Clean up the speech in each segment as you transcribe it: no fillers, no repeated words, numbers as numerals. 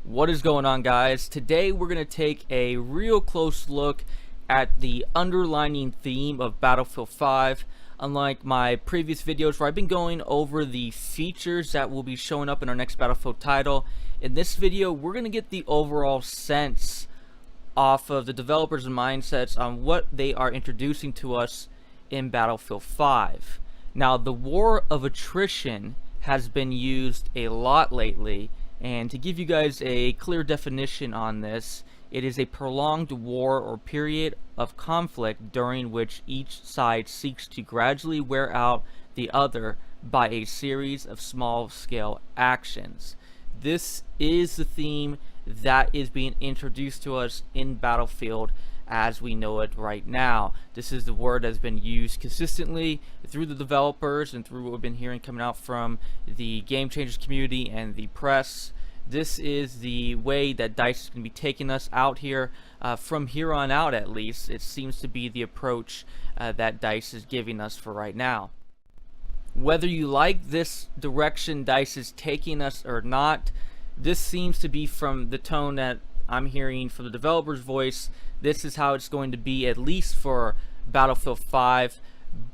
What is going on, guys? Today we're going to take a real close look at the underlining theme of Battlefield 5. Unlike my previous videos where I've been going over the features that will be showing up in our next Battlefield title, in this video we're going to get the overall sense off of the developers' mindsets on what they are introducing to us in Battlefield 5. Now, the war of attrition has been used a lot lately. And to give you guys a clear definition on this, it is a prolonged war or period of conflict during which each side seeks to gradually wear out the other by a series of small-scale actions. This is the theme that is being introduced to us in Battlefield as we know it right now. This is the word that has been used consistently through the developers and through what we've been hearing coming out from the Game Changers community and the press. This is the way that DICE is going to be taking us out here. From here on out, at least, it seems to be the approach that DICE is giving us for right now. Whether you like this direction DICE is taking us or not, this seems to be, from the tone that I'm hearing from the developer's voice, this is how it's going to be, at least for Battlefield 5.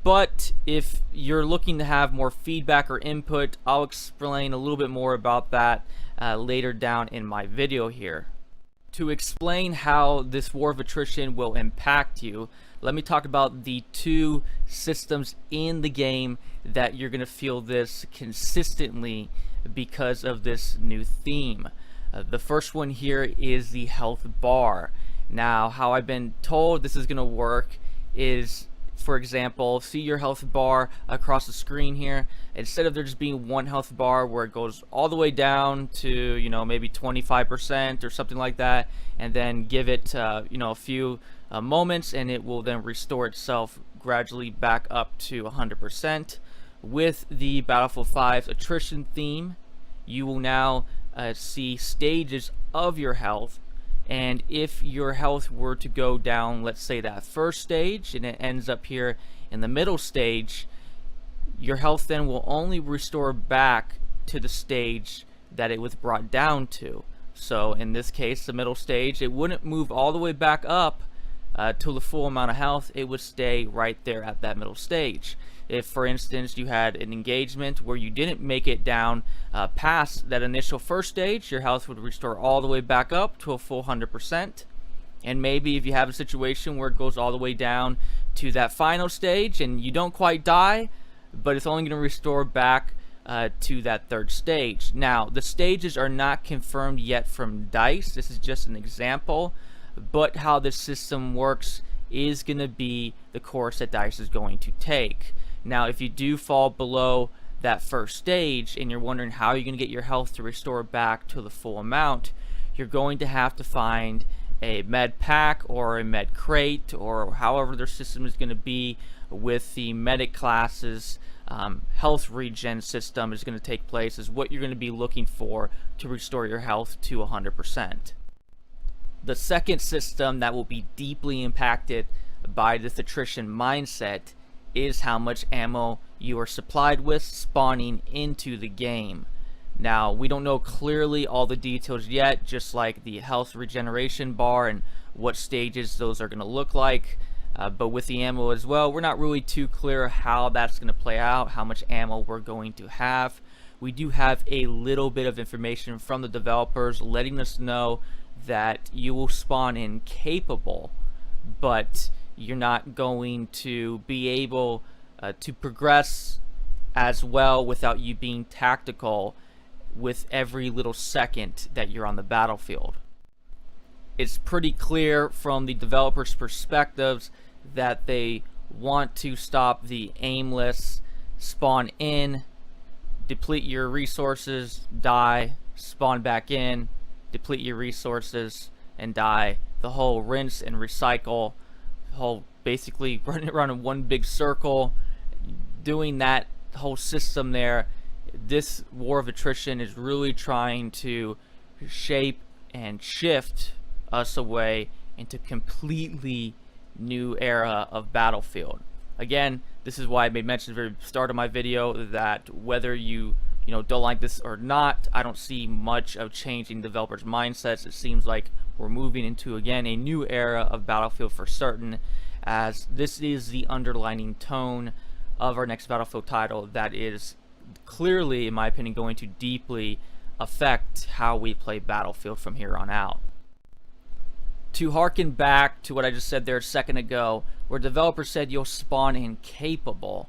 But if you're looking to have more feedback or input, I'll explain a little bit more about that later down in my video here. To explain how this war of attrition will impact you, let me talk about the two systems in the game that you're going to feel this consistently because of this new theme. The first one here is the health bar. Now, how I've been told this is going to work is, for example, see your health bar across the screen here. Instead of there just being one health bar where it goes all the way down to, you know, maybe 25% or something like that, and then give it, you know, a few moments, and it will then restore itself gradually back up to 100%. With the Battlefield 5 attrition theme, you will now see stages of your health. And if your health were to go down, let's say that first stage, and it ends up here in the middle stage, your health then will only restore back to the stage that it was brought down to. So in this case, the middle stage, it wouldn't move all the way back up to the full amount of health. It would stay right there at that middle stage. If, for instance, you had an engagement where you didn't make it down past that initial first stage, your health would restore all the way back up to a full 100%. And maybe if you have a situation where it goes all the way down to that final stage and you don't quite die, but it's only going to restore back to that third stage. Now, the stages are not confirmed yet from DICE. This is just an example. But how this system works is going to be the course that DICE is going to take. Now, if you do fall below that first stage and you're wondering how you're going to get your health to restore back to the full amount, you're going to have to find a med pack or a med crate, or however their system is going to be with the medic classes. Health regen system is going to take place, is what you're going to be looking for to restore your health to 100%. The second system that will be deeply impacted by this attrition mindset is how much ammo you are supplied with spawning into the game. Now, we don't know clearly all the details yet, just like the health regeneration bar and what stages those are going to look like. But with the ammo as well, we're not really too clear how that's going to play out, how much ammo we're going to have. We do have a little bit of information from the developers letting us know that you will spawn in capable, but you're not going to be able to progress as well without you being tactical with every little second that you're on the battlefield. It's pretty clear from the developers' perspectives that they want to stop the aimless spawn in, deplete your resources, die, spawn back in, deplete your resources, and die. The whole rinse and recycle, whole basically running around in one big circle, doing that whole system there. This war of attrition is really trying to shape and shift us away into completely new era of Battlefield. Again, this is why I made mention at the very start of my video that whether you don't like this or not, I don't see much of changing developers' mindsets. It seems like we're moving into, again, a new era of Battlefield for certain, as this is the underlining tone of our next Battlefield title that is clearly, in my opinion, going to deeply affect how we play Battlefield from here on out. To harken back to what I just said there a second ago, where developers said you'll spawn incapable,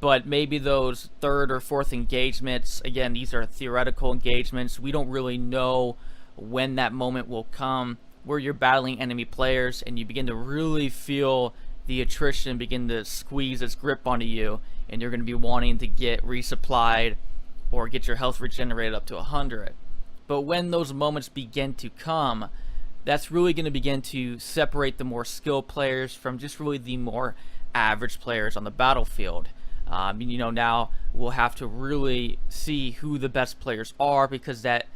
but maybe those third or fourth engagements, again, these are theoretical engagements, we don't really know when that moment will come where you're battling enemy players and you begin to really feel the attrition begin to squeeze its grip onto you, and you're going to be wanting to get resupplied or get your health regenerated up to 100. But when those moments begin to come, that's really going to begin to separate the more skilled players from just really the more average players on the battlefield. Now we'll have to really see who the best players are, because that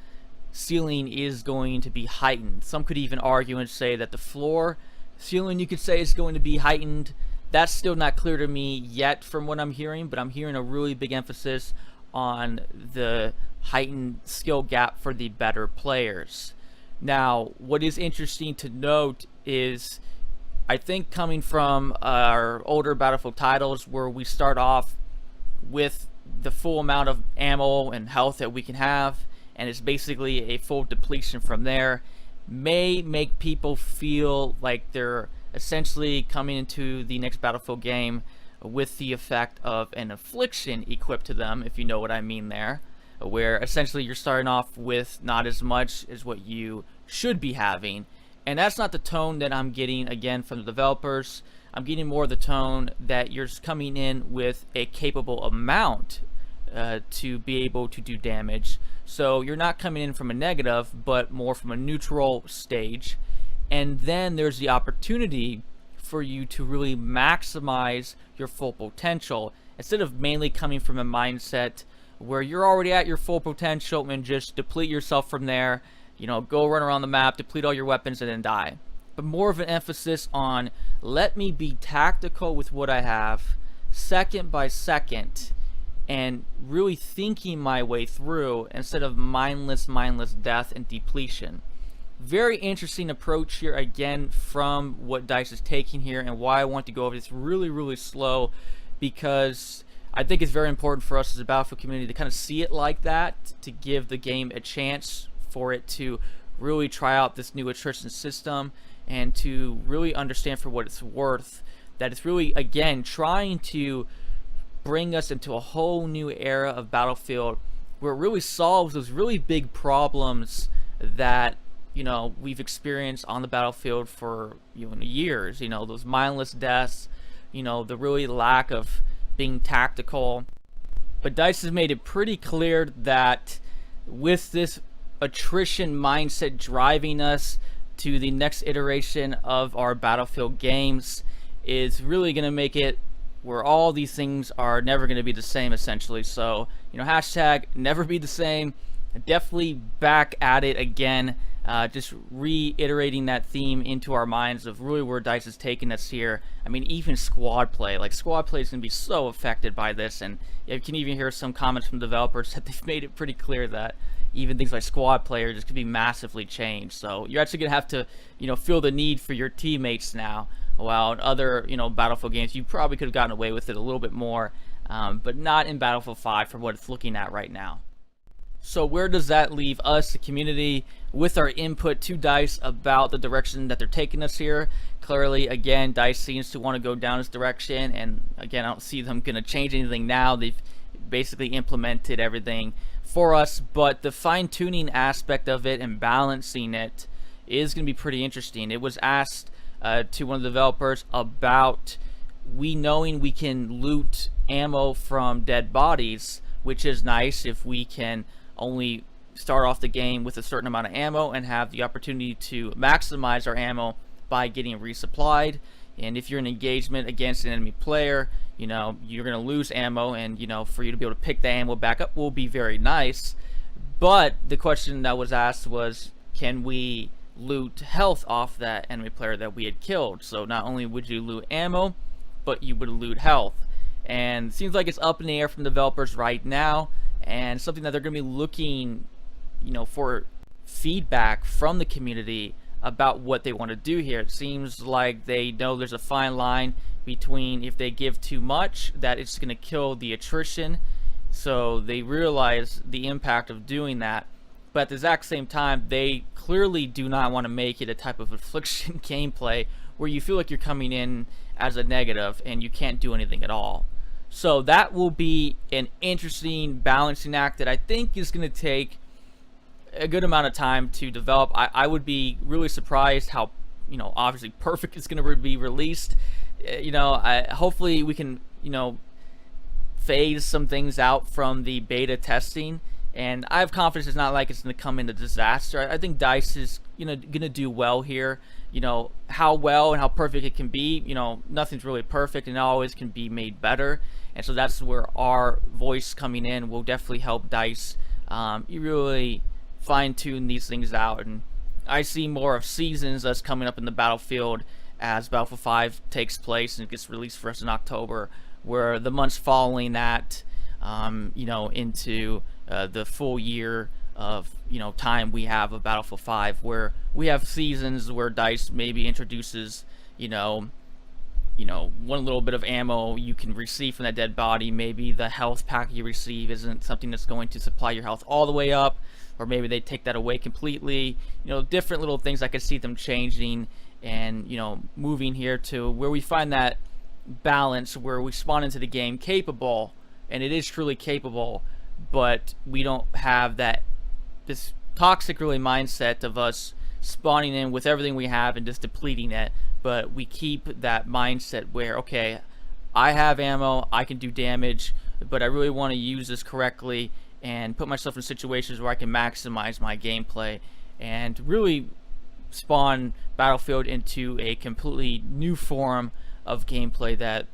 ceiling is going to be heightened. Some could even argue and say that the floor ceiling, you could say, is going to be heightened. That's still not clear to me yet from what I'm hearing, but I'm hearing a really big emphasis on the heightened skill gap for the better players. Now, what is interesting to note is, I think coming from our older Battlefield titles where we start off with the full amount of ammo and health that we can have, and it's basically a full depletion from there, may make people feel like they're essentially coming into the next Battlefield game with the effect of an affliction equipped to them, if you know what I mean there, where essentially you're starting off with not as much as what you should be having. And that's not the tone that I'm getting, again, from the developers. I'm getting more of the tone that you're coming in with a capable amount to be able to do damage. So you're not coming in from a negative, but more from a neutral stage. And then there's the opportunity for you to really maximize your full potential, instead of mainly coming from a mindset where you're already at your full potential and just deplete yourself from there, go run around the map, deplete all your weapons, and then die. But more of an emphasis on, let me be tactical with what I have, second by second, and really thinking my way through, instead of mindless death and depletion. Very interesting approach here, again, from what DICE is taking here, and why I want to go over this really slow, because I think it's very important for us as a Battlefield community to kind of see it like that, to give the game a chance for it to really try out this new attrition system, and to really understand for what it's worth, that it's really, again, trying to bring us into a whole new era of Battlefield where it really solves those really big problems that we've experienced on the battlefield for years. Those mindless deaths, the really lack of being tactical. But DICE has made it pretty clear that with this attrition mindset driving us to the next iteration of our Battlefield games, is really going to make it where all these things are never going to be the same, essentially. So hashtag never be the same. Definitely back at it again, just reiterating that theme into our minds of really where DICE is taking us here. I mean, even squad play, squad play is going to be so affected by this, and you can even hear some comments from developers that they've made it pretty clear that even things like squad play are just going to be massively changed. So you're actually going to have to feel the need for your teammates now, while in other Battlefield games you probably could have gotten away with it a little bit more, but not in Battlefield 5 for what it's looking at right now. So where does that leave us, the community, with our input to DICE about the direction that they're taking us here? Clearly, again, DICE seems to want to go down this direction, and again, I don't see them going to change anything now. They've basically implemented everything for us, but the fine-tuning aspect of it and balancing it is going to be pretty interesting. It was asked to one of the developers about knowing we can loot ammo from dead bodies, which is nice if we can only start off the game with a certain amount of ammo and have the opportunity to maximize our ammo by getting resupplied. And if you're in engagement against an enemy player, you're going to lose ammo, and for you to be able to pick the ammo back up will be very nice. But the question that was asked was, can we loot health off that enemy player that we had killed? So not only would you loot ammo, but you would loot health. And it seems like it's up in the air from developers right now, and something that they're going to be looking, for feedback from the community about what they want to do here. It seems like they know there's a fine line between if they give too much, that it's going to kill the attrition. So they realize the impact of doing that. But at the exact same time, they clearly do not want to make it a type of affliction gameplay where you feel like you're coming in as a negative and you can't do anything at all. So that will be an interesting balancing act that I think is going to take a good amount of time to develop. I would be really surprised how, obviously perfect it's going to be released. Hopefully we can, phase some things out from the beta testing, and I have confidence it's not like it's going to come in a disaster. I think DICE is going to do well here. How well and how perfect it can be, nothing's really perfect, and it always can be made better. And so that's where our voice coming in will definitely help DICE you really fine-tune these things out. And I see more of seasons that's coming up in the Battlefield as Battlefield 5 takes place and it gets released for us in October, where the months following that, into the full year of time we have of Battlefield 5, where we have seasons where DICE maybe introduces one little bit of ammo you can receive from that dead body. Maybe the health pack you receive isn't something that's going to supply your health all the way up, or maybe they take that away completely. Different little things I could see them changing and moving here to where we find that balance where we spawn into the game capable, and it is truly capable, but we don't have this toxic really mindset of us spawning in with everything we have and just depleting it. But we keep that mindset where, okay, I have ammo, I can do damage, but I really want to use this correctly and put myself in situations where I can maximize my gameplay and really spawn Battlefield into a completely new form of gameplay that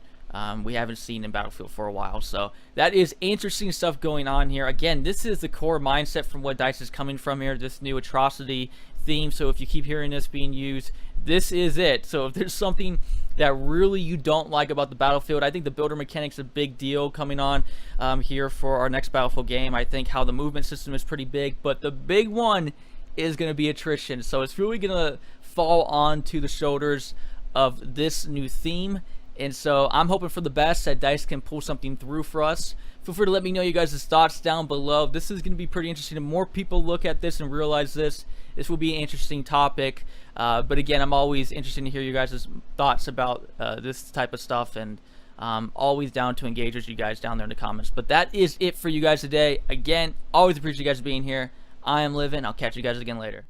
we haven't seen in Battlefield for a while. So that is interesting stuff going on here. Again, this is the core mindset from what DICE is coming from here, this new atrocity theme. So if you keep hearing this being used, this is it. So if there's something that really you don't like about the Battlefield, I think the builder mechanics is a big deal coming on here for our next Battlefield game. I think how the movement system is pretty big, but the big one is going to be attrition. So it's really going to fall onto the shoulders of this new theme. And so I'm hoping for the best, that DICE can pull something through for us. Feel free to let me know you guys' thoughts down below. This is going to be pretty interesting. The more people look at this and realize this will be an interesting topic. But again, I'm always interested to hear you guys' thoughts about this type of stuff, and always down to engage with you guys down there in the comments. But that is it for you guys today. Again, always appreciate you guys being here. I am Livin'. I'll catch you guys again later.